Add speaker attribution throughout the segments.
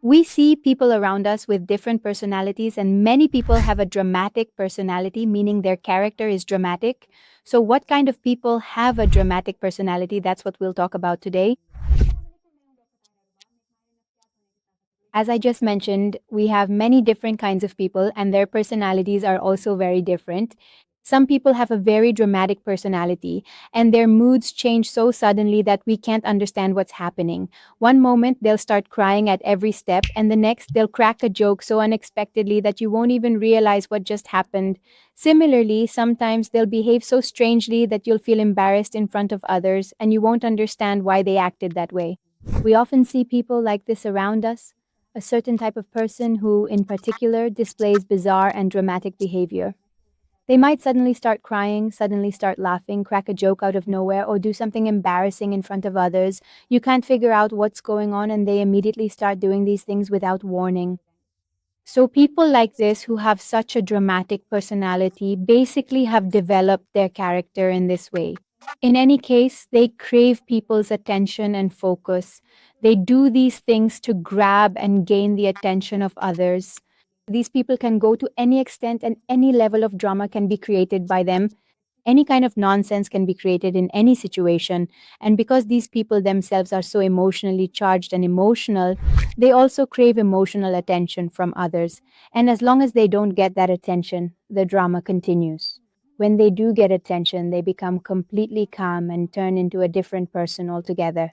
Speaker 1: We see people around us with different personalities, and many people have a dramatic personality, meaning their character is dramatic. So, what kind of people have a dramatic personality? That's what we'll talk about today. As I just mentioned, we have many different kinds of people, and their personalities are also very different. Some people have a very dramatic personality, and their moods change so suddenly that we can't understand what's happening. One moment, they'll start crying at every step, and the next, they'll crack a joke so unexpectedly that you won't even realize what just happened. Similarly, sometimes they'll behave so strangely that you'll feel embarrassed in front of others, and you won't understand why they acted that way. We often see people like this around us, a certain type of person who, in particular, displays bizarre and dramatic behavior. They might suddenly start crying, suddenly start laughing, crack a joke out of nowhere, or do something embarrassing in front of others. You can't figure out what's going on, and they immediately start doing these things without warning. So, people like this who have such a dramatic personality basically have developed their character in this way. In any case, they crave people's attention and focus. They do these things to grab and gain the attention of others. These people can go to any extent, and any level of drama can be created by them. Any kind of nonsense can be created in any situation. And because these people themselves are so emotionally charged and emotional, they also crave emotional attention from others. And as long as they don't get that attention, the drama continues. When they do get attention, they become completely calm and turn into a different person altogether.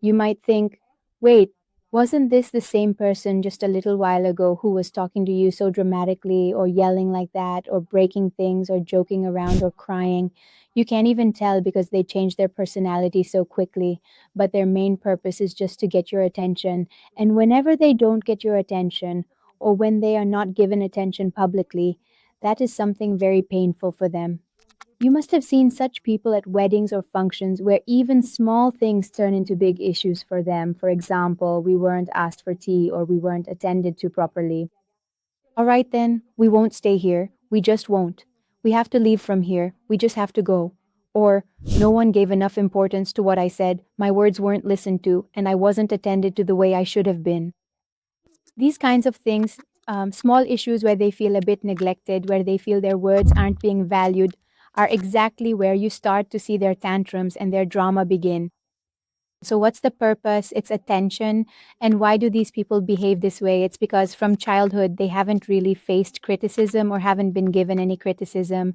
Speaker 1: You might think, wait, wasn't this the same person just a little while ago who was talking to you so dramatically, or yelling like that, or breaking things, or joking around, or crying? You can't even tell because they change their personality so quickly, but their main purpose is just to get your attention. And whenever they don't get your attention, or when they are not given attention publicly, that is something very painful for them. You must have seen such people at weddings or functions where even small things turn into big issues for them. For example, we weren't asked for tea or we weren't attended to properly. All right, then, we won't stay here. We just won't. We have to leave from here. We just have to go. Or, no one gave enough importance to what I said. My words weren't listened to, and I wasn't attended to the way I should have been. These kinds of things, small issues where they feel a bit neglected, where they feel their words aren't being valued, are exactly where you start to see their tantrums and their drama begin. So, what's the purpose? It's attention. And why do these people behave this way? It's because from childhood, they haven't really faced criticism or haven't been given any criticism.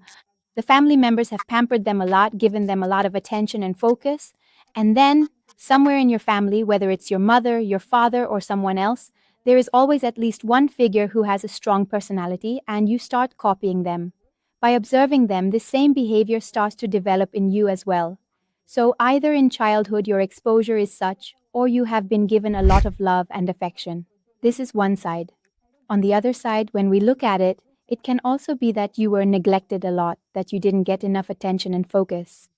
Speaker 1: The family members have pampered them a lot, given them a lot of attention and focus. And then, somewhere in your family, whether it's your mother, your father, or someone else, there is always at least one figure who has a strong personality, and you start copying them. By observing them, this same behavior starts to develop in you as well. So, either in childhood your exposure is such, or you have been given a lot of love and affection. This is one side. On the other side, when we look at it, it can also be that you were neglected a lot, that you didn't get enough attention and focus.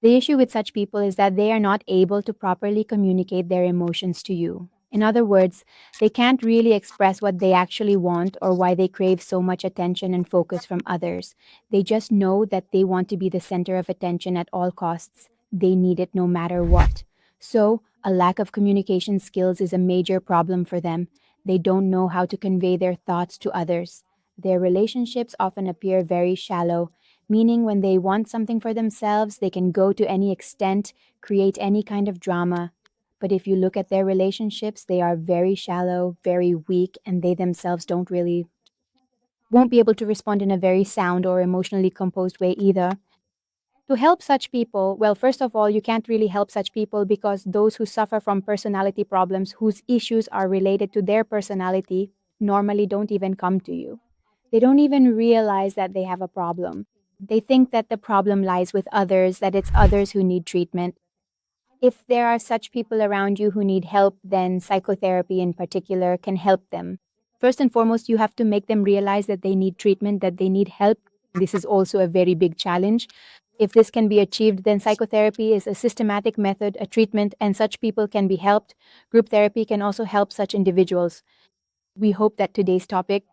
Speaker 1: The issue with such people is that they are not able to properly communicate their emotions to you. In other words, they can't really express what they actually want or why they crave so much attention and focus from others. They just know that they want to be the center of attention at all costs. They need it no matter what. So, a lack of communication skills is a major problem for them. They don't know how to convey their thoughts to others. Their relationships often appear very shallow, meaning when they want something for themselves, they can go to any extent, create any kind of drama. But if you look at their relationships, they are very shallow, very weak, and they themselves won't be able to respond in a very sound or emotionally composed way either. To help such people, well, first of all, you can't really help such people because those who suffer from personality problems whose issues are related to their personality normally don't even come to you. They don't even realize that they have a problem. They think that the problem lies with others, that it's others who need treatment. If there are such people around you who need help, then psychotherapy in particular can help them. First and foremost, you have to make them realize that they need treatment, that they need help. This is also a very big challenge. If this can be achieved, then psychotherapy is a systematic method, a treatment, and such people can be helped. Group therapy can also help such individuals. We hope that today's topic